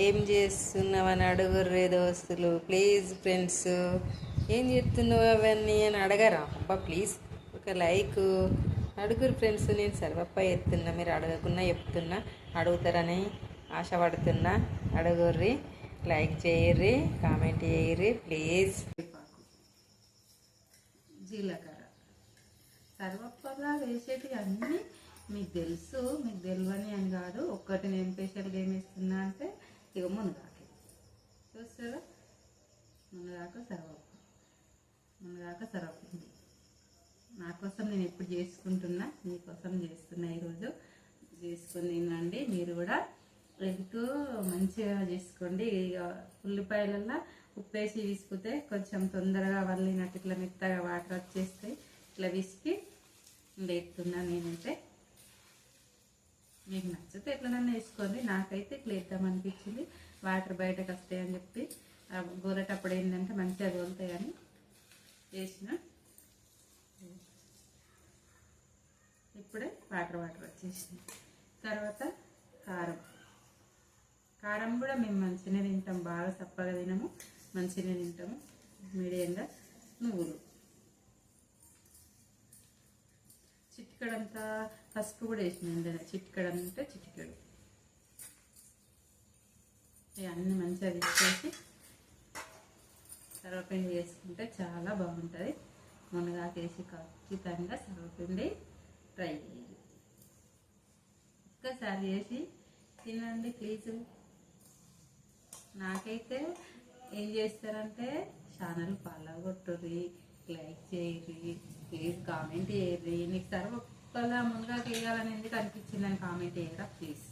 ఏం చేస్తున్నావని అడుగుర్రే దోస్తులు. Please friends, ఏం చెప్తున్నావు అవన్నీ అని అడగరా? అబ్బా ప్లీజ్ ఒక లైక్ అడుగురు ఫ్రెండ్స్. నేను సర్వప్ప ఎత్తున్నా, మీరు అడగకున్నా చెప్తున్నా, అడుగుతారని ఆశపడుతున్నా. అడుగుర్రి, లైక్ చేయర్రి, కామెంట్ చేయర్రి ప్లీజ్. జీలకర్ర సర్వప్పలా వేసేటి అన్నీ మీకు తెలుసు, మీకు తెలియని అని కాదు. ఒక్కటి నేను స్పెషల్గా ఏమి వేస్తున్నా అంటే ఇక మునగాకు చూస్తారా, మునగాకు సర్వపిండి నా కోసం నేను ఎప్పుడు చేసుకుంటున్నా, మీకోసం చేస్తున్నా. ఈరోజు చేసుకొని తినండి. మీరు కూడా ఎంతో మంచిగా చేసుకోండి. ఇక ఉల్లిపాయలల్లో ఉప్పేసి విసుకుతే కొంచెం తొందరగా వల్లినట్టు ఇట్లా మెత్తగా వాటర్ వచ్చేస్తాయి. ఇట్లా విసికి వేస్తున్నా నేనైతే. మీకు నచ్చితే ఎట్లనన్నా వేసుకోండి. నాకైతే ఇట్లా వేద్దామనిపించింది. వాటర్ బయటకు వస్తాయని చెప్పి గోలేటప్పుడు ఏంటంటే మంచిగా గోలుతాయని వేసిన. ఇప్పుడే వాటర్ వచ్చేసింది. తర్వాత కారం కూడా మేము మంచిగా తింటాం, బాగా చప్పగా తినము, మంచిగా తింటాము. మీడియంగా నువ్వులు, చిటికడంతా పసుపు కూడా వేసింది. చిటికడంటే చిటికెడు ఇవన్నీ మంచిగా తీసేసి సర్వపిండి వేసుకుంటే చాలా బాగుంటుంది. మునగాకు వేసి ఖచ్చితంగా సర్వపిండి ట్రై చేయాలి. ఒక్కసారి చేసి తినండి ప్లీజ్. నాకైతే ఏం చేస్తారంటే ఛానల్ ఫాలో కొట్టుర్రి, లైక్ చేయర్రి, ప్లీజ్ కామెంట్ చేయర్రి. నీకు సర్వప్పలా మునగాకు వేయాలని ఎందుకు అనిపించిందని కామెంట్ చేయరా ప్లీజ్.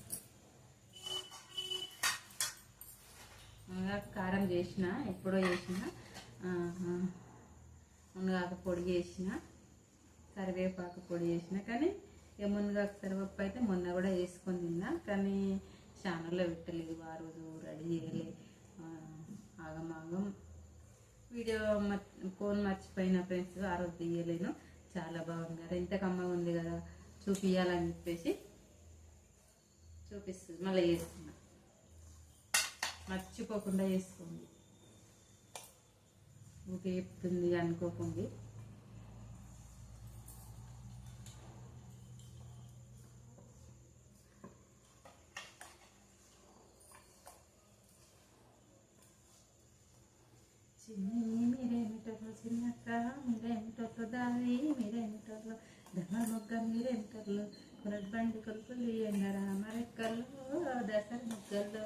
మునగాకు కారం చేసిన, ఎప్పుడో చేసిన, మునగాకు పొడి చేసిన, కరివేపాకు పొడి చేసిన. కానీ ఇక మునగాకు సర్వప్ప అయితే మొన్న కూడా వేసుకొని తిన్నా, కానీ ఛానల్లో పెట్టలేదు. ఆ రోజు రెడీ చేయలే, ఆగమాగం వీడియో ఫోన్ మర్చిపోయిన ఫ్రెండ్స్. ఆ రోజు తీయలేను. చాలా బాగుంది కదా, ఇంత కమ్మగా ఉంది కదా, చూపించాలని చెప్పేసి చూపిస్తుంది. మళ్ళీ చేస్తున్నా, మర్చిపోకుండా చేసుకోండి. ఊకే చెప్తుంది అనుకోకండి. మీరేమిటో చిన్నక్క, మీరేమిటో దారి, మీరేమిటో దమ మొగ్గ, మీరేమిటో కొరటి బండి కొలుపులు ఎండరా మరెక్కల్లో దసరా మొగ్గల్లో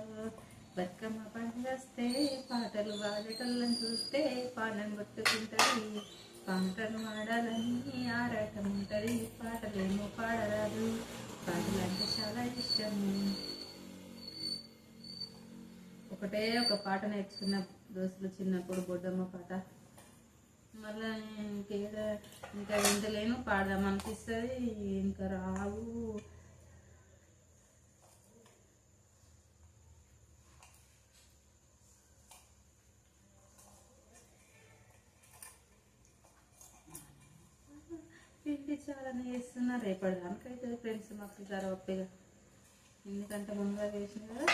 బతుకమ్మ పండుగ వస్తే పాటలు పాడేటోళ్ళని చూస్తే పానం కొట్టుకుంటుంది. పాటలు ఆడాలని ఆరాటం ఉంటుంది, పాటలేమో పాడరాదు. పాటలు అంటే చాలా ఇష్టం. ఒకటే ఒక పాట నేర్చుకున్న దోస్తులు చిన్నప్పుడు, బొడ్డమ్మ పాట. మళ్ళీ ఇంకా వింటలేను, పాడదామనిపిస్తుంది, ఇంకా రావు. పిండి చాలా వేస్తున్నా, రేపటి దానికైతే ఫ్రెండ్స్ మాకు చాలా ఒప్పిగా. ఎందుకంటే ముందుగా వేసిన కదా.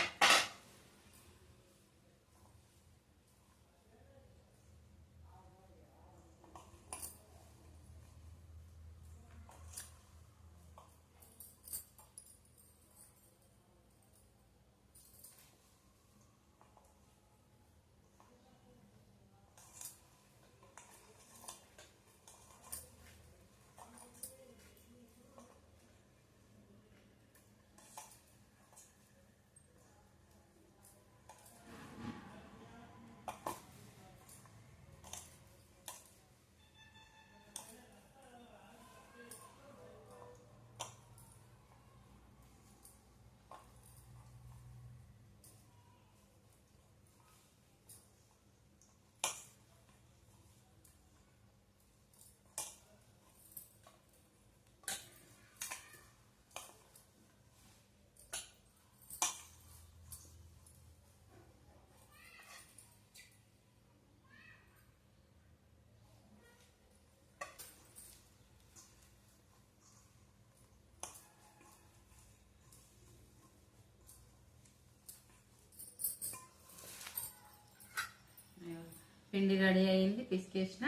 పిండి రెడీ అయింది, పిసికేసిన.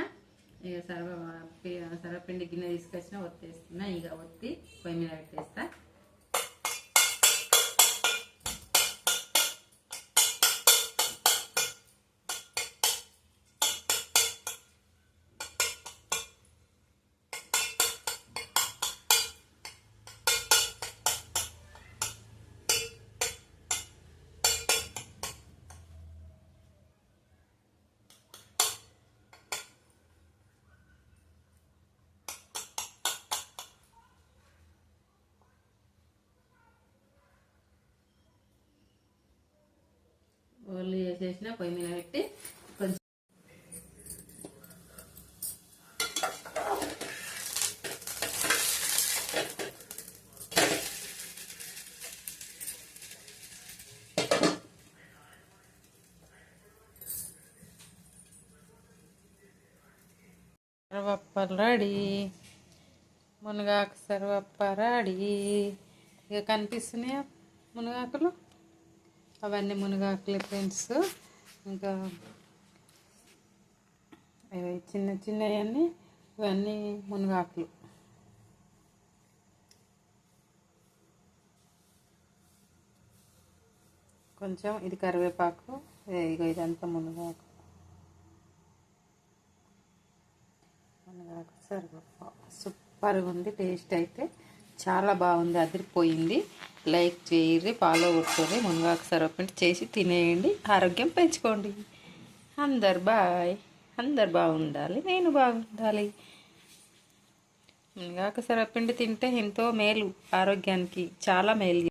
ఇక సర్వపిండి గిన్నె తీసుకొచ్చిన, ఒత్తేస్తున్నా. ఇక ఒత్తి పొయ్యి మీద పెట్టేస్తా. ఓన్లీ చేసేసిన పొయ్యి మీద పెట్టి కొంచెం సర్వప్పలు రెడీ, మునగాకు సర్వప్ప రెడీ. ఇక కనిపిస్తున్నాయా మునగాకులు? అవన్నీ మునగాకులే ఫ్రెండ్స్. ఇంకా ఇవి చిన్న చిన్నవన్నీ, ఇవన్నీ మునగాకులు. కొంచెం ఇది కరివేపాకు, ఇక ఇదంతా మునగాకు. మునగాకు సర్వప్ప సూపర్గా ఉంది. టేస్ట్ అయితే చాలా బాగుంది, అదిరిపోయింది. లైక్ చేయండి, ఫాలో కొట్టుకొని మునగాకు సర్వపిండి చేసి తినేయండి, ఆరోగ్యం పెంచుకోండి. అందరు బాయ్. అందరు బాగుండాలి, నేను బాగుండాలి. మునగాకు సర్వపిండి తింటే ఎంతో మేలు, ఆరోగ్యానికి చాలా మేలు.